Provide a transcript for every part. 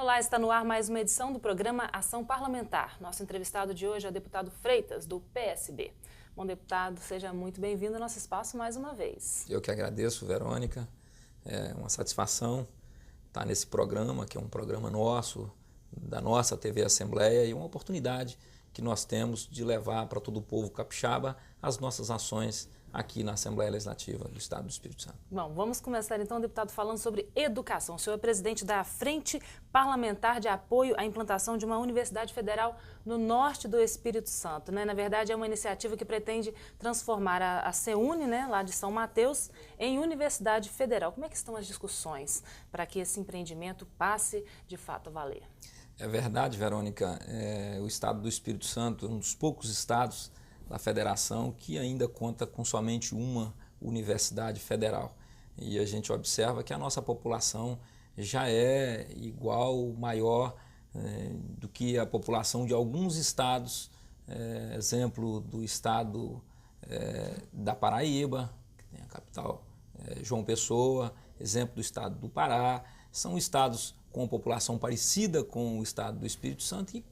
Olá, está no ar mais uma edição do programa Ação Parlamentar. Nosso entrevistado de hoje é o deputado Freitas, do PSB. Bom, deputado, seja muito bem-vindo ao nosso espaço mais uma vez. Eu que agradeço, Verônica. É uma satisfação estar nesse programa, que é um programa nosso, da nossa TV Assembleia, e uma oportunidade que nós temos de levar para todo o povo capixaba as nossas ações aqui na Assembleia Legislativa do Estado do Espírito Santo. Bom, vamos começar então, deputado, falando sobre educação. O senhor é presidente da Frente Parlamentar de Apoio à Implantação de uma Universidade Federal no norte do Espírito Santo, né? Na verdade, é uma iniciativa que pretende transformar a CEUNI, né, lá de São Mateus, em Universidade Federal. Como é que estão as discussões para que esse empreendimento passe de fato a valer? É verdade, Verônica. O Estado do Espírito Santo é um dos poucos estados da federação que ainda conta com somente uma universidade federal. E a gente observa que a nossa população já é igual, maior do que a população de alguns estados, exemplo do estado da Paraíba, que tem a capital João Pessoa, exemplo do estado do Pará. São estados com população parecida com o estado do Espírito Santo e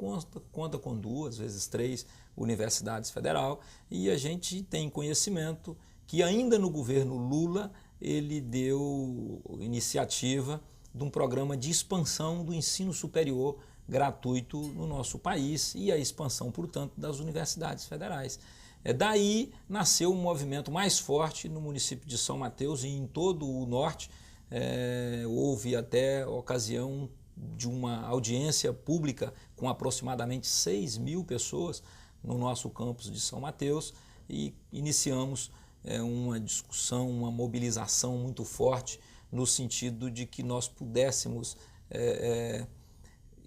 conta com 2, vezes 3 universidades federal, e a gente tem conhecimento que ainda no governo Lula ele deu iniciativa de um programa de expansão do ensino superior gratuito no nosso país e a expansão, portanto, das universidades federais. Daí nasceu um movimento mais forte no município de São Mateus e em todo o norte. Houve até ocasião de uma audiência pública com aproximadamente 6.000 pessoas no nosso campus de São Mateus e iniciamos uma discussão, uma mobilização muito forte no sentido de que nós pudéssemos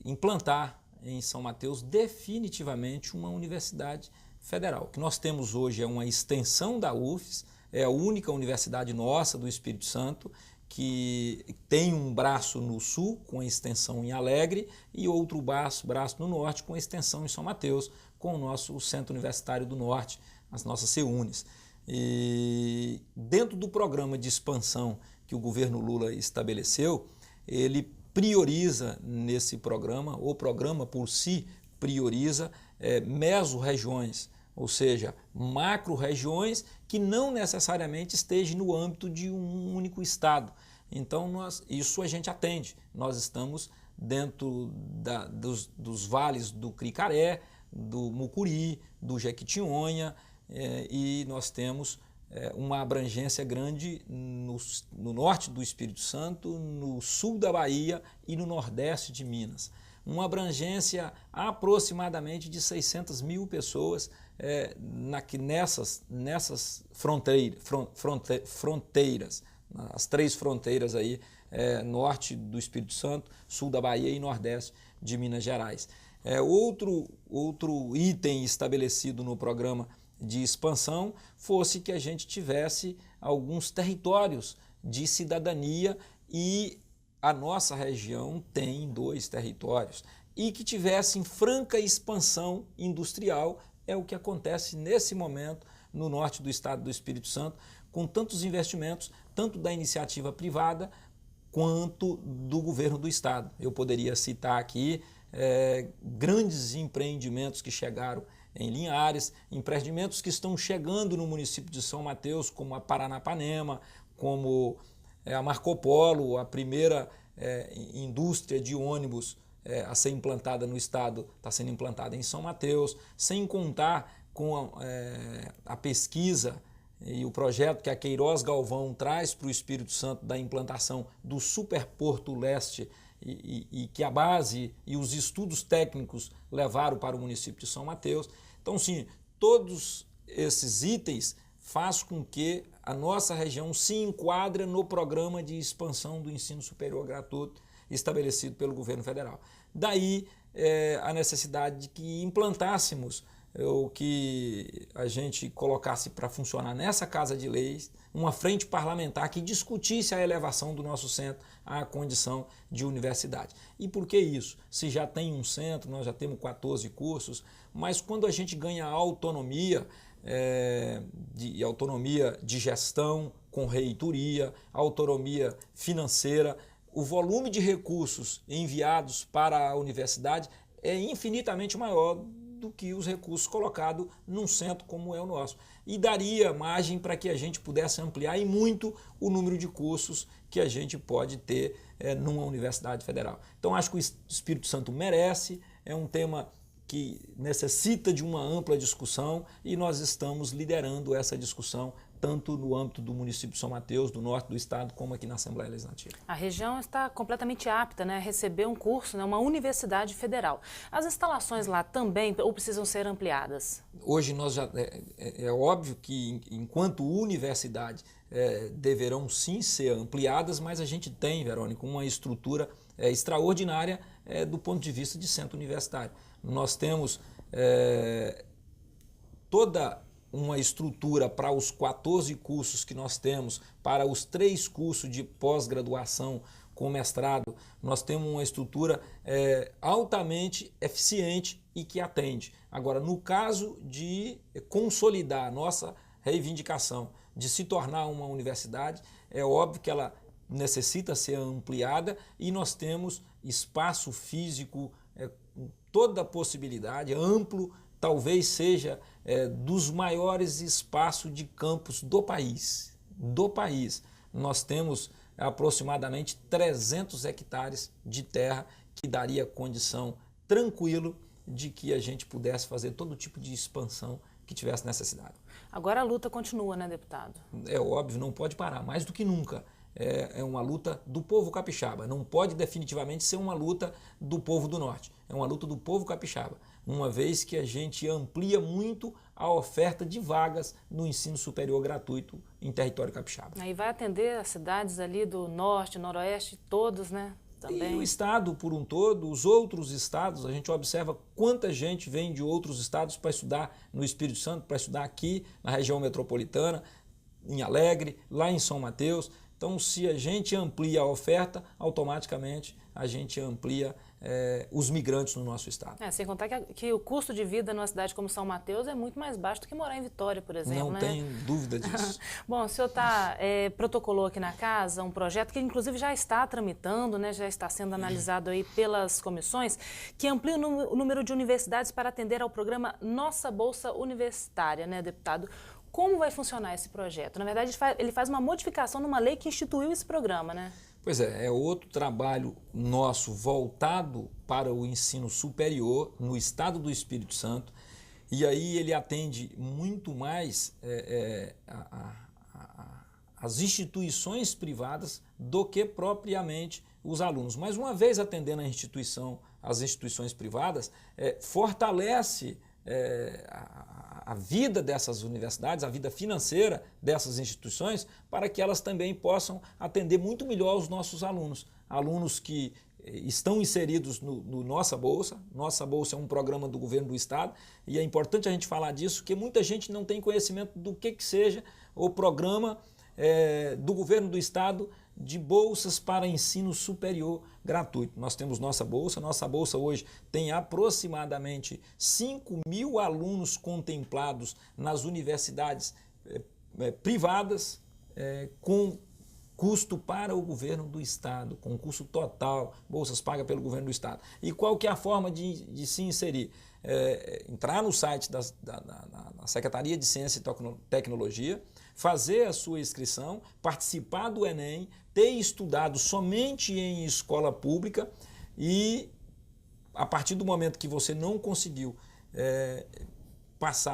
implantar em São Mateus definitivamente uma universidade federal. O que nós temos hoje é uma extensão da UFES, é a única universidade nossa do Espírito Santo que tem um braço no sul com a extensão em Alegre e outro braço no norte com a extensão em São Mateus, com o nosso Centro Universitário do Norte, as nossas CEUNIs. E dentro do programa de expansão que o governo Lula estabeleceu, ele prioriza nesse programa, o programa por si prioriza mesorregiões, ou seja, macro-regiões que não necessariamente estejam no âmbito de um único estado. Então, isso a gente atende. Nós estamos dentro dos vales do Cricaré, do Mucuri, do Jequitinhonha, e nós temos uma abrangência grande no norte do Espírito Santo, no sul da Bahia e no nordeste de Minas. Uma abrangência aproximadamente de 600.000 pessoas nessas fronteiras, as 3 fronteiras aí, norte do Espírito Santo, sul da Bahia e nordeste de Minas Gerais. Outro item estabelecido no programa de expansão fosse que a gente tivesse alguns territórios de cidadania e a nossa região tem 2 territórios e que tivessem franca expansão industrial, é o que acontece nesse momento no norte do estado do Espírito Santo, com tantos investimentos, tanto da iniciativa privada quanto do governo do estado. Eu poderia citar aqui grandes empreendimentos que chegaram em Linhares, empreendimentos que estão chegando no município de São Mateus, como a Paranapanema, como a Marco Polo, a primeira indústria de ônibus a ser implantada no estado, está sendo implantada em São Mateus, sem contar com a pesquisa e o projeto que a Queiroz Galvão traz para o Espírito Santo da implantação do Superporto Leste e que a base e os estudos técnicos levaram para o município de São Mateus. Então, sim, todos esses itens faz com que a nossa região se enquadre no programa de expansão do ensino superior gratuito estabelecido pelo governo federal. Daí a necessidade de que implantássemos o que a gente colocasse para funcionar nessa Casa de Leis, uma frente parlamentar que discutisse a elevação do nosso centro à condição de universidade. E por que isso? Se já tem um centro, nós já temos 14 cursos, mas quando a gente ganha autonomia, autonomia de gestão com reitoria, autonomia financeira, o volume de recursos enviados para a universidade é infinitamente maior do que os recursos colocados num centro como é o nosso. E daria margem para que a gente pudesse ampliar e muito o número de cursos que a gente pode ter numa universidade federal. Então acho que o Espírito Santo merece, é um tema que necessita de uma ampla discussão e nós estamos liderando essa discussão tanto no âmbito do município de São Mateus, do norte do estado, como aqui na Assembleia Legislativa. A região está completamente apta, né, a receber um curso, né, uma universidade federal. As instalações lá também ou precisam ser ampliadas? Hoje nós já é óbvio que enquanto universidade deverão sim ser ampliadas, mas a gente tem, Verônica, uma estrutura extraordinária do ponto de vista de centro universitário. Nós temos toda uma estrutura para os 14 cursos que nós temos, para os 3 cursos de pós-graduação com mestrado, nós temos uma estrutura altamente eficiente e que atende. Agora, no caso de consolidar a nossa reivindicação de se tornar uma universidade, é óbvio que ela necessita ser ampliada e nós temos espaço físico, toda a possibilidade, amplo, talvez seja dos maiores espaços de campus do país. Nós temos aproximadamente 300 hectares de terra que daria condição tranquilo de que a gente pudesse fazer todo tipo de expansão que tivesse necessidade. Agora a luta continua, né, deputado? É óbvio, não pode parar, mais do que nunca. É uma luta do povo capixaba, não pode definitivamente ser uma luta do povo do norte, é uma luta do povo capixaba, uma vez que a gente amplia muito a oferta de vagas no ensino superior gratuito em território capixaba. Aí vai atender as cidades ali do norte, noroeste, todos, né? Também. E o estado por um todo, os outros estados, a gente observa quanta gente vem de outros estados para estudar no Espírito Santo, para estudar aqui na região metropolitana, em Alegre, lá em São Mateus. Então, se a gente amplia a oferta, automaticamente a gente amplia os migrantes no nosso estado. Sem contar que o custo de vida numa cidade como São Mateus é muito mais baixo do que morar em Vitória, por exemplo. Não tem dúvida disso. Bom, o senhor protocolou aqui na casa um projeto que inclusive já está tramitando, né, já está sendo analisado aí pelas comissões, que amplia o número de universidades para atender ao programa Nossa Bolsa Universitária, né, deputado? Como vai funcionar esse projeto? Na verdade, ele faz uma modificação numa lei que instituiu esse programa, né? Pois é outro trabalho nosso voltado para o ensino superior no estado do Espírito Santo, e aí ele atende muito mais as instituições privadas do que propriamente os alunos. Mas uma vez atendendo as instituições privadas, fortalece a vida dessas universidades, a vida financeira dessas instituições, para que elas também possam atender muito melhor os nossos alunos. Alunos que estão inseridos no Nossa Bolsa. Nossa Bolsa é um programa do governo do estado e é importante a gente falar disso, porque muita gente não tem conhecimento do que seja o programa do governo do estado de bolsas para ensino superior gratuito. Nós temos Nossa Bolsa hoje tem aproximadamente 5.000 alunos contemplados nas universidades privadas com custo para o governo do estado, com custo total, bolsas pagas pelo governo do estado. E qual que é a forma de se inserir? Entrar no site da Secretaria de Ciência e Tecnologia, fazer a sua inscrição, participar do Enem, ter estudado somente em escola pública e, a partir do momento que você não conseguiu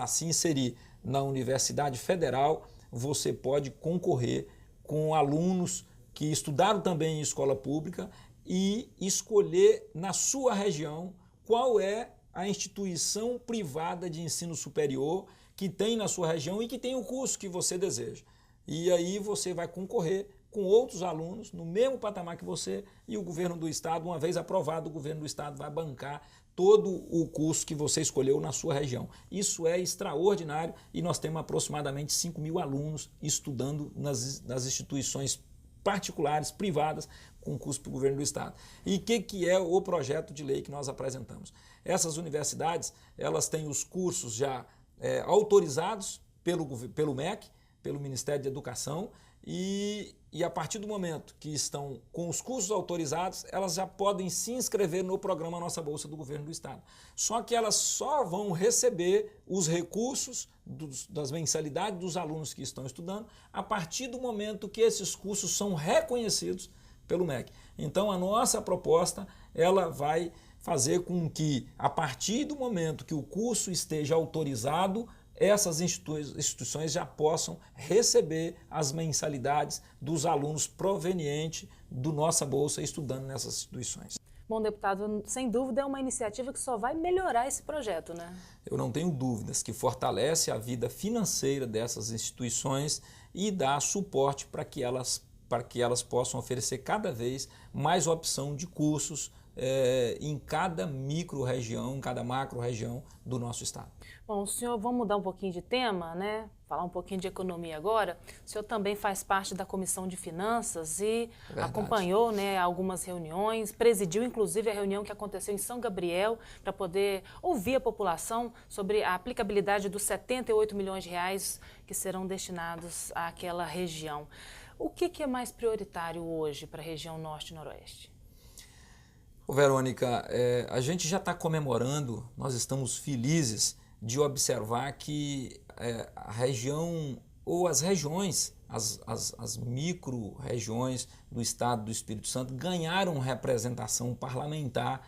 se inserir na Universidade Federal, você pode concorrer com alunos que estudaram também em escola pública e escolher na sua região qual é a instituição privada de ensino superior que tem na sua região e que tem o curso que você deseja. E aí você vai concorrer com outros alunos no mesmo patamar que você e o governo do estado, uma vez aprovado, o governo do estado vai bancar todo o curso que você escolheu na sua região. Isso é extraordinário e nós temos aproximadamente 5.000 alunos estudando nas instituições particulares, privadas, com curso para o governo do estado. E o que é o projeto de lei que nós apresentamos? Essas universidades, elas têm os cursos já autorizados pelo MEC, pelo Ministério de Educação, e e a partir do momento que estão com os cursos autorizados, elas já podem se inscrever no programa Nossa Bolsa do Governo do Estado. Só que elas só vão receber os recursos das mensalidades dos alunos que estão estudando a partir do momento que esses cursos são reconhecidos pelo MEC. Então a nossa proposta, ela vai fazer com que a partir do momento que o curso esteja autorizado, essas instituições já possam receber as mensalidades dos alunos provenientes do Nossa Bolsa estudando nessas instituições. Bom, deputado, sem dúvida é uma iniciativa que só vai melhorar esse projeto, né? Eu não tenho dúvidas que fortalece a vida financeira dessas instituições e dá suporte para que elas possam oferecer cada vez mais opção de cursos em cada micro-região, em cada macro-região do nosso estado. Bom, senhor, vamos mudar um pouquinho de tema, né? Falar um pouquinho de economia agora. O senhor também faz parte da Comissão de Finanças e acompanhou, né, algumas reuniões, presidiu inclusive a reunião que aconteceu em São Gabriel para poder ouvir a população sobre a aplicabilidade dos 78 milhões de reais que serão destinados àquela região. O que é mais prioritário hoje para a região Norte e Noroeste? Verônica, a gente já está comemorando, nós estamos felizes de observar que a região ou as regiões, as micro-regiões do estado do Espírito Santo ganharam representação parlamentar,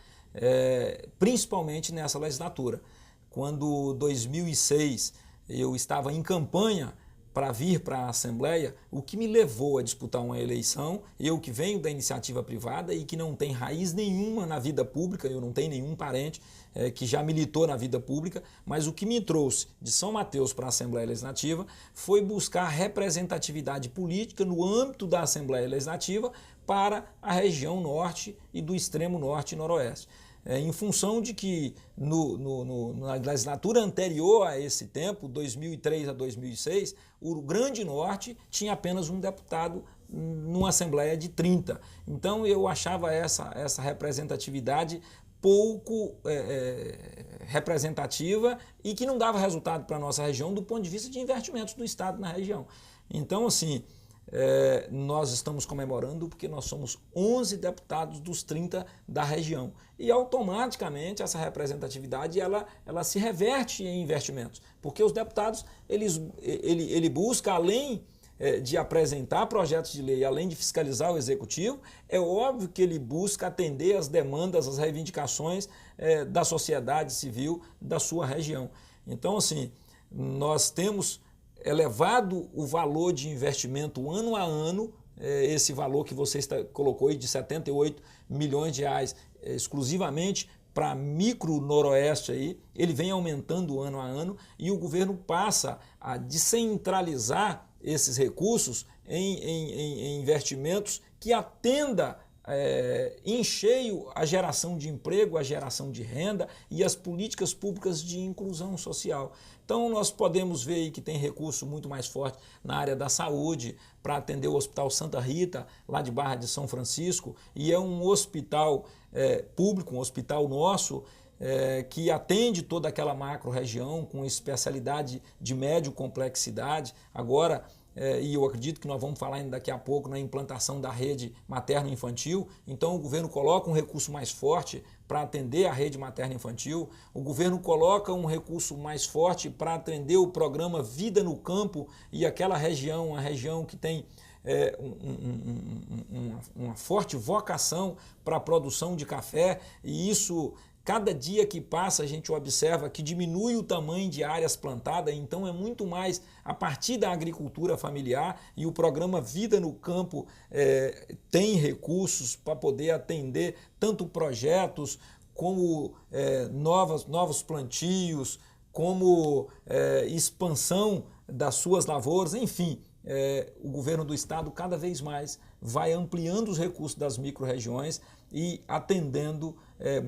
principalmente nessa legislatura. Quando em 2006 eu estava em campanha para vir para a Assembleia, o que me levou a disputar uma eleição, eu que venho da iniciativa privada e que não tem raiz nenhuma na vida pública, eu não tenho nenhum parente que já militou na vida pública, mas o que me trouxe de São Mateus para a Assembleia Legislativa foi buscar representatividade política no âmbito da Assembleia Legislativa para a região norte e do extremo norte e noroeste. Em função de que na legislatura anterior a esse tempo, 2003 a 2006, o Grande Norte tinha apenas um deputado numa Assembleia de 30. Então eu achava essa representatividade pouco representativa e que não dava resultado para a nossa região do ponto de vista de investimentos do Estado na região. Então, assim, nós estamos comemorando porque nós somos 11 deputados dos 30 da região e automaticamente essa representatividade ela se reverte em investimentos, porque os deputados ele busca, além de apresentar projetos de lei, além de fiscalizar o executivo, é óbvio que ele busca atender às demandas, às reivindicações da sociedade civil da sua região. Então, assim, nós temos elevado o valor de investimento ano a ano, esse valor que você colocou aí de 78 milhões de reais exclusivamente para micro noroeste aí, ele vem aumentando ano a ano e o governo passa a descentralizar esses recursos em investimentos que atenda em cheio a geração de emprego, a geração de renda e as políticas públicas de inclusão social. Então nós podemos ver aí que tem recurso muito mais forte na área da saúde para atender o Hospital Santa Rita, lá de Barra de São Francisco, e é um hospital público, um hospital nosso, que atende toda aquela macro-região com especialidade de médio complexidade. Agora, e eu acredito que nós vamos falar ainda daqui a pouco na implantação da rede materno-infantil, então o governo coloca um recurso mais forte para atender a rede materno-infantil, o governo coloca um recurso mais forte para atender o programa Vida no Campo e aquela região, uma região que tem uma forte vocação para a produção de café, e isso, cada dia que passa, a gente observa que diminui o tamanho de áreas plantadas, então é muito mais a partir da agricultura familiar, e o programa Vida no Campo tem recursos para poder atender tanto projetos como novos plantios, como expansão das suas lavouras, enfim. O governo do estado cada vez mais vai ampliando os recursos das micro-regiões e atendendo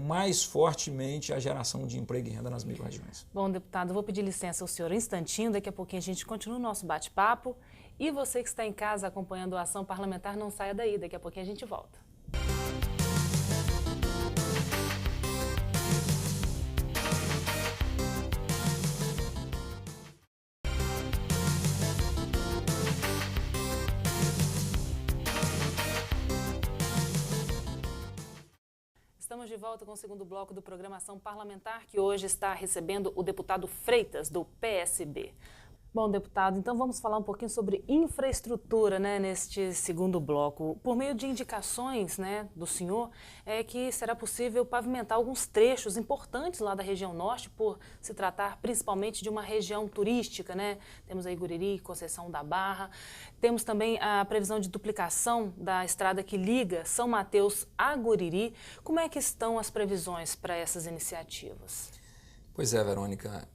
mais fortemente a geração de emprego e renda nas micro-regiões. Bom, deputado, eu vou pedir licença ao senhor um instantinho, daqui a pouquinho a gente continua o nosso bate-papo. E você que está em casa acompanhando a ação parlamentar, não saia daí, daqui a pouquinho a gente volta. de volta com o segundo bloco do Programação Parlamentar, que hoje está recebendo o deputado Freitas, do PSB. Bom, deputado, então vamos falar um pouquinho sobre infraestrutura, né, neste segundo bloco. Por meio de indicações, né, do senhor, é que será possível pavimentar alguns trechos importantes lá da região norte, por se tratar principalmente de uma região turística, né? Temos aí Guriri, Conceição da Barra. Temos também a previsão de duplicação da estrada que liga São Mateus a Guriri. Como é que estão as previsões para essas iniciativas? Pois é, Verônica.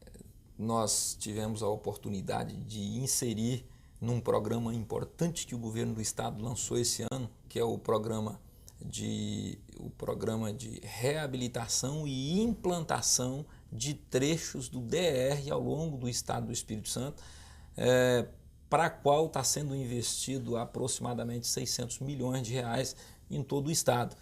Nós tivemos a oportunidade de inserir num programa importante que o governo do estado lançou esse ano, que é o programa de reabilitação e implantação de trechos do DR ao longo do estado do Espírito Santo, para a qual está sendo investido aproximadamente 600 milhões de reais em todo o estado.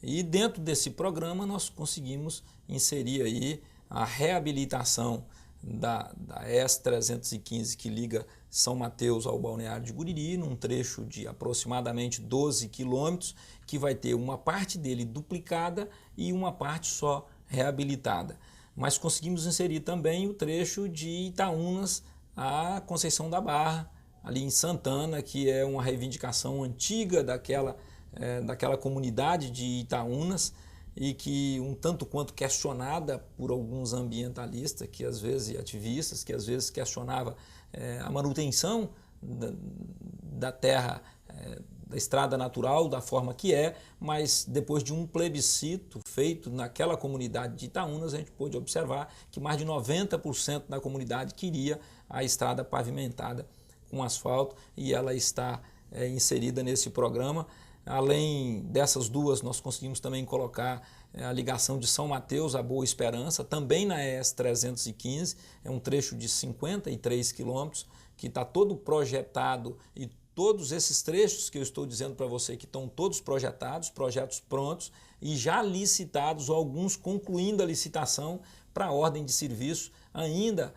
E dentro desse programa nós conseguimos inserir aí a reabilitação da S-315 que liga São Mateus ao Balneário de Guriri, num trecho de aproximadamente 12 quilômetros, que vai ter uma parte dele duplicada e uma parte só reabilitada. Mas conseguimos inserir também o trecho de Itaúnas a Conceição da Barra, ali em Santana, que é uma reivindicação antiga daquela comunidade de Itaúnas, e que um tanto quanto questionada por alguns ambientalistas e ativistas, que às vezes questionava a manutenção da terra, da estrada natural, da forma que é, mas depois de um plebiscito feito naquela comunidade de Itaúnas, a gente pôde observar que mais de 90% da comunidade queria a estrada pavimentada com asfalto, e ela está inserida nesse programa. Além dessas duas, nós conseguimos também colocar a ligação de São Mateus a Boa Esperança, também na ES-315, é um trecho de 53 quilômetros, que está todo projetado, e todos esses trechos que eu estou dizendo para você que estão todos projetados, projetos prontos e já licitados, alguns concluindo a licitação para a ordem de serviço ainda,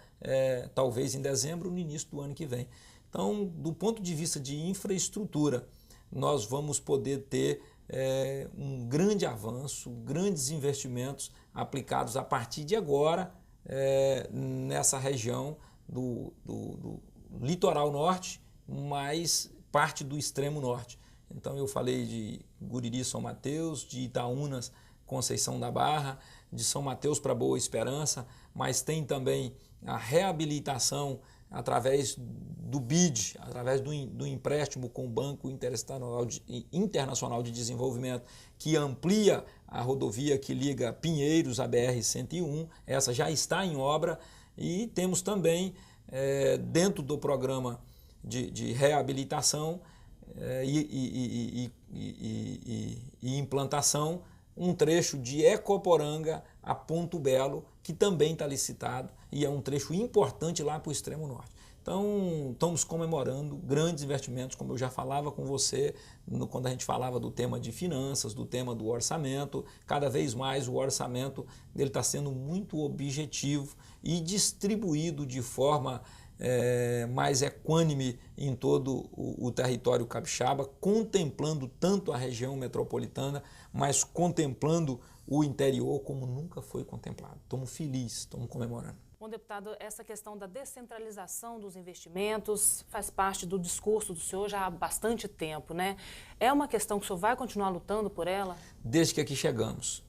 talvez em dezembro, no início do ano que vem. Então, do ponto de vista de infraestrutura, nós vamos poder ter um grande avanço, grandes investimentos aplicados a partir de agora nessa região do litoral norte, mais parte do extremo norte. Então eu falei de Guriri, São Mateus, de Itaúnas, Conceição da Barra, de São Mateus para Boa Esperança, mas tem também a reabilitação através do BID, através do empréstimo com o Banco Internacional de Desenvolvimento, que amplia a rodovia que liga Pinheiros à BR-101, essa já está em obra, e temos também, dentro do programa de reabilitação e implantação, um trecho de Ecoporanga a Ponto Belo, que também está licitado, e é um trecho importante lá para o extremo norte. Então, estamos comemorando grandes investimentos, como eu já falava com você, quando a gente falava do tema de finanças, do tema do orçamento. Cada vez mais o orçamento está sendo muito objetivo e distribuído de forma mais equânime em todo o território capixaba, contemplando tanto a região metropolitana, mas contemplando o interior como nunca foi contemplado. Estamos felizes, estamos comemorando. Bom, deputado, essa questão da descentralização dos investimentos faz parte do discurso do senhor já há bastante tempo, né? É uma questão que o senhor vai continuar lutando por ela? Desde que aqui chegamos.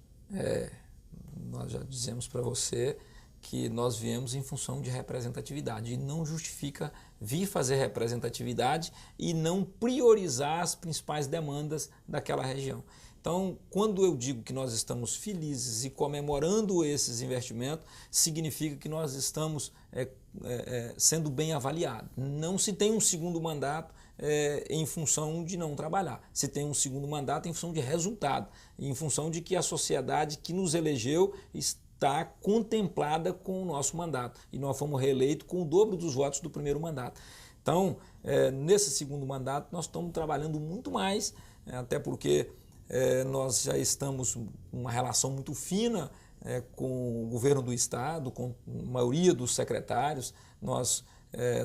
Nós já dizemos para você que nós viemos em função de representatividade, e não justifica vir fazer representatividade e não priorizar as principais demandas daquela região. Então, quando eu digo que nós estamos felizes e comemorando esses investimentos, significa que nós estamos sendo bem avaliados. Não se tem um segundo mandato em função de não trabalhar. Se tem um segundo mandato em função de resultado, em função de que a sociedade que nos elegeu está contemplada com o nosso mandato. E nós fomos reeleitos com o dobro dos votos do primeiro mandato. Então, nesse segundo mandato, nós estamos trabalhando muito mais, até porque nós já estamos com uma relação muito fina com o governo do estado, com a maioria dos secretários. Nós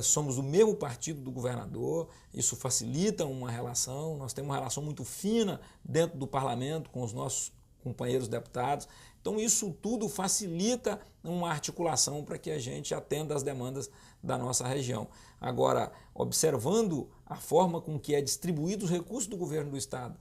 somos do mesmo partido do governador, isso facilita uma relação. Nós temos uma relação muito fina dentro do parlamento com companheiros deputados. Então isso tudo facilita uma articulação para que a gente atenda às demandas da nossa região. Agora, observando a forma com que é distribuído os recursos do governo do Estado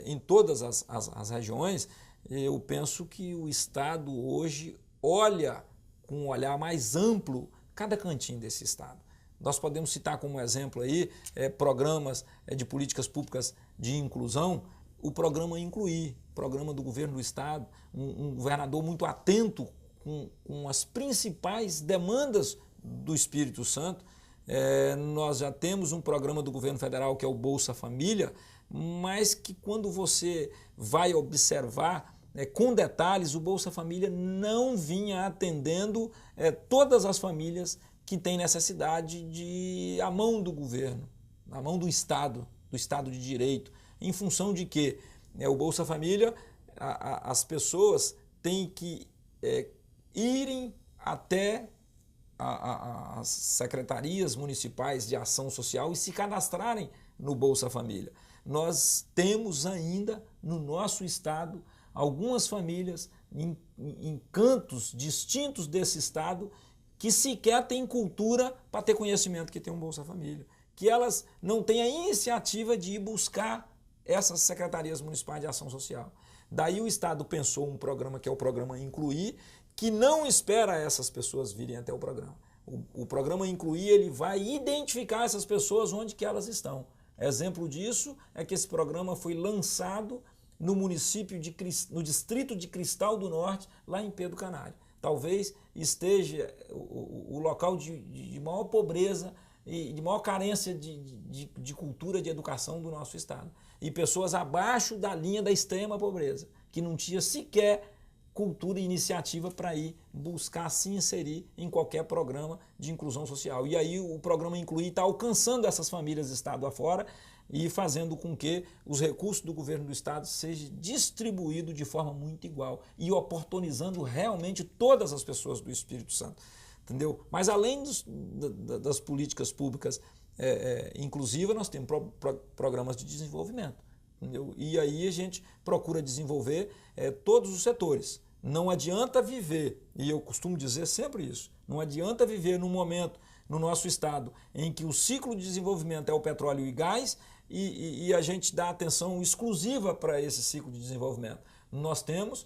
em todas as regiões, eu penso que o Estado hoje olha com um olhar mais amplo cada cantinho desse Estado. Nós podemos citar como exemplo aí programas de políticas públicas de inclusão, o programa Incluir, programa do governo do Estado, um governador muito atento com as principais demandas do Espírito Santo. Nós já temos um programa do governo federal que é o Bolsa Família, mas que quando você vai observar com detalhes, o Bolsa Família não vinha atendendo todas as famílias que têm necessidade de a mão do governo, a mão do Estado de Direito, em função de que o Bolsa Família, as pessoas têm que irem até as secretarias municipais de ação social e se cadastrarem no Bolsa Família. Nós temos ainda no nosso estado algumas famílias em cantos distintos desse estado que sequer têm cultura para ter conhecimento que tem um Bolsa Família, que elas não têm a iniciativa de ir buscar essas secretarias municipais de ação social. Daí o Estado pensou um programa que é o programa Incluir, que não espera essas pessoas virem até o programa. O programa Incluir, ele vai identificar essas pessoas onde que elas estão. Exemplo disso é que esse programa foi lançado no município no distrito de Cristal do Norte, lá em Pedro Canário. Talvez esteja o local de maior pobreza e de maior carência de cultura, de educação do nosso estado. E pessoas abaixo da linha da extrema pobreza, que não tinha sequer cultura e iniciativa para ir buscar se inserir em qualquer programa de inclusão social. E aí o programa Incluir está alcançando essas famílias estado afora e fazendo com que os recursos do governo do estado sejam distribuídos de forma muito igual e oportunizando realmente todas as pessoas do Espírito Santo. Entendeu? Mas além das políticas públicas inclusivas, nós temos programas de desenvolvimento. Entendeu? E aí a gente procura desenvolver todos os setores. Não adianta viver, e eu costumo dizer sempre isso, não adianta viver num momento no nosso estado em que o ciclo de desenvolvimento é o petróleo e gás e a gente dá atenção exclusiva para esse ciclo de desenvolvimento. Nós temos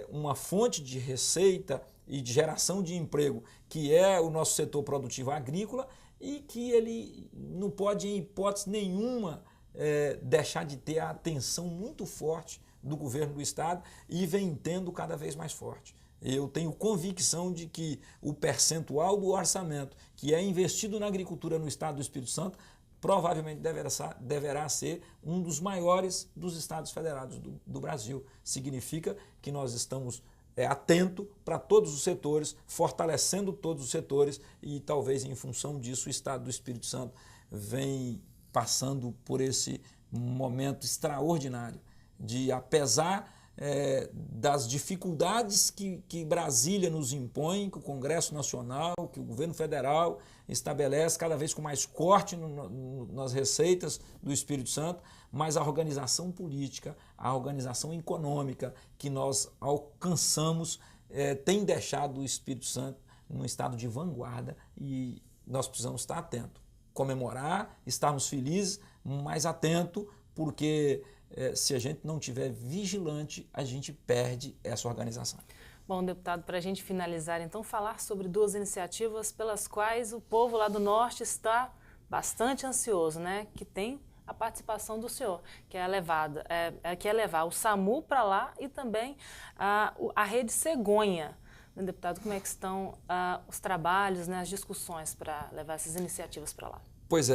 uma fonte de receita e de geração de emprego que é o nosso setor produtivo agrícola e que ele não pode, em hipótese nenhuma, deixar de ter a atenção muito forte do governo do estado e vem tendo cada vez mais forte. Eu tenho convicção de que o percentual do orçamento que é investido na agricultura no estado do Espírito Santo provavelmente deverá ser um dos maiores dos estados federados do Brasil. Significa que nós estamos atentos para todos os setores, fortalecendo todos os setores e talvez em função disso o estado do Espírito Santo vem passando por esse momento extraordinário de, apesar das dificuldades que Brasília nos impõe, que o Congresso Nacional, que o governo federal estabelece cada vez com mais corte nas receitas do Espírito Santo, mas a organização política, a organização econômica que nós alcançamos tem deixado o Espírito Santo num estado de vanguarda e nós precisamos estar atentos, comemorar, estarmos felizes, mas atento, porque se a gente não tiver vigilante, a gente perde essa organização. Bom, deputado, para a gente finalizar, então, falar sobre duas iniciativas pelas quais o povo lá do Norte está bastante ansioso, né? Que tem a participação do senhor, que é levar o SAMU para lá e também a Rede Cegonha. Deputado, como é que estão os trabalhos, né, as discussões para levar essas iniciativas para lá? Pois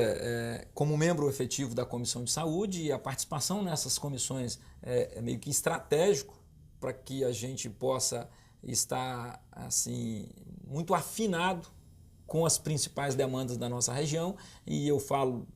como membro efetivo da Comissão de Saúde, a participação nessas comissões é meio que estratégico para que a gente possa estar assim, muito afinado com as principais demandas da nossa região, e eu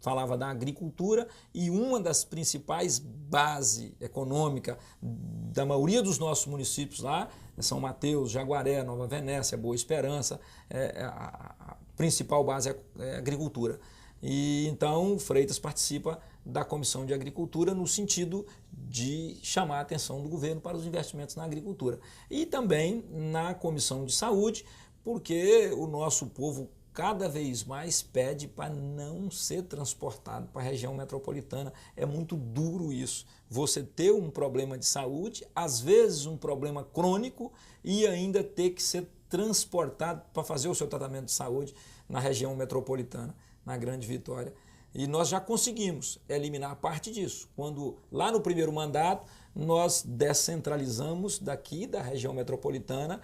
falava da agricultura, e uma das principais bases econômicas da maioria dos nossos municípios lá, São Mateus, Jaguaré, Nova Venécia, Boa Esperança, a principal base é a agricultura. E então o Freitas participa da Comissão de Agricultura no sentido de chamar a atenção do governo para os investimentos na agricultura. E também na Comissão de Saúde, porque o nosso povo cada vez mais pede para não ser transportado para a região metropolitana. É muito duro isso. Você ter um problema de saúde, às vezes um problema crônico, e ainda ter que ser transportado para fazer o seu tratamento de saúde na região metropolitana, na Grande Vitória. E nós já conseguimos eliminar parte disso. Quando lá no primeiro mandato nós descentralizamos daqui da região metropolitana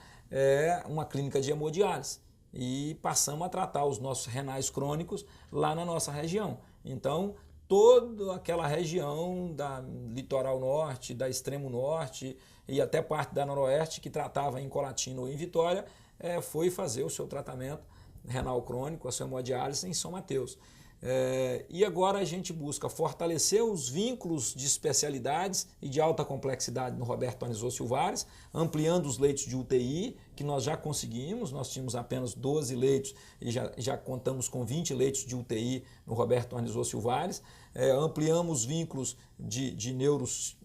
uma clínica de hemodiálise e passamos a tratar os nossos renais crônicos lá na nossa região. Então, toda aquela região da litoral norte, da extremo norte e até parte da noroeste que tratava em Colatina ou em Vitória, foi fazer o seu tratamento renal crônico, a sua hemodiálise em São Mateus. E agora a gente busca fortalecer os vínculos de especialidades e de alta complexidade no Roberto Anisot Silvares, ampliando os leitos de UTI, que nós já conseguimos. Nós tínhamos apenas 12 leitos e já contamos com 20 leitos de UTI no Roberto Anisot Silvares. Ampliamos os vínculos de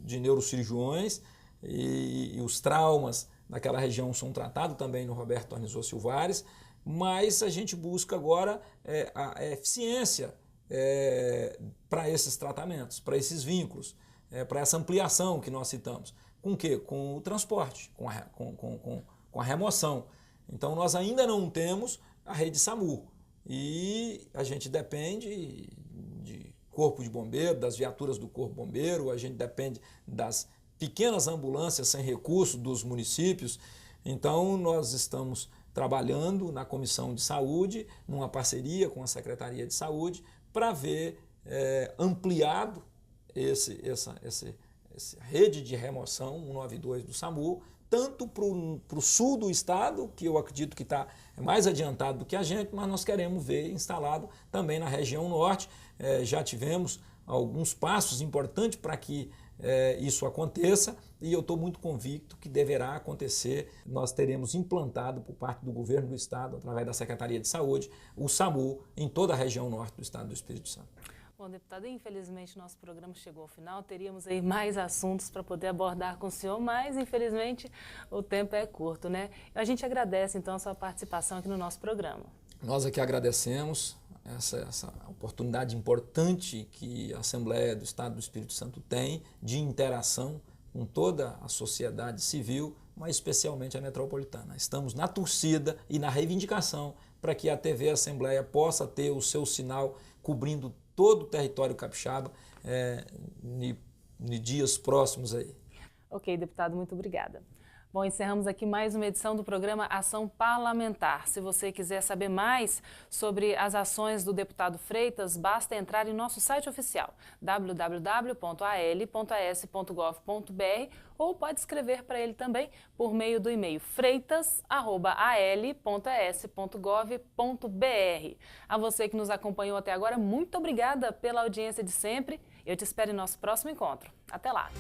neurocirurgiões e os traumas naquela região são tratados também no Roberto Anisot Silvares. Mas a gente busca agora a eficiência para esses tratamentos, para esses vínculos, para essa ampliação que nós citamos. Com o quê? Com o transporte, com a remoção. Então nós ainda não temos a rede SAMU e a gente depende de corpo de bombeiro, das viaturas do corpo bombeiro, a gente depende das pequenas ambulâncias sem recurso dos municípios. Então nós estamos trabalhando na Comissão de Saúde, numa parceria com a Secretaria de Saúde, para ver ampliado essa rede de remoção 192 do SAMU, tanto para o sul do estado, que eu acredito que está mais adiantado do que a gente, mas nós queremos ver instalado também na região norte. Já tivemos alguns passos importantes para que isso aconteça e eu estou muito convicto que deverá acontecer. Nós teremos implantado por parte do governo do estado, através da Secretaria de Saúde, o SAMU em toda a região norte do estado do Espírito Santo. Bom, deputado, infelizmente nosso programa chegou ao final, teríamos aí mais assuntos para poder abordar com o senhor, mas infelizmente o tempo é curto, né? A gente agradece então a sua participação aqui no nosso programa. Nós aqui agradecemos essa oportunidade importante que a Assembleia do Estado do Espírito Santo tem de interação com toda a sociedade civil, mas especialmente a metropolitana. Estamos na torcida e na reivindicação para que a TV Assembleia possa ter o seu sinal cobrindo todo o território capixaba em dias próximos aí. Ok, deputado, muito obrigada. Bom, encerramos aqui mais uma edição do programa Ação Parlamentar. Se você quiser saber mais sobre as ações do deputado Freitas, basta entrar em nosso site oficial, www.al.as.gov.br, ou pode escrever para ele também por meio do e-mail freitas@al.as.gov.br. A você que nos acompanhou até agora, muito obrigada pela audiência de sempre. Eu te espero em nosso próximo encontro. Até lá!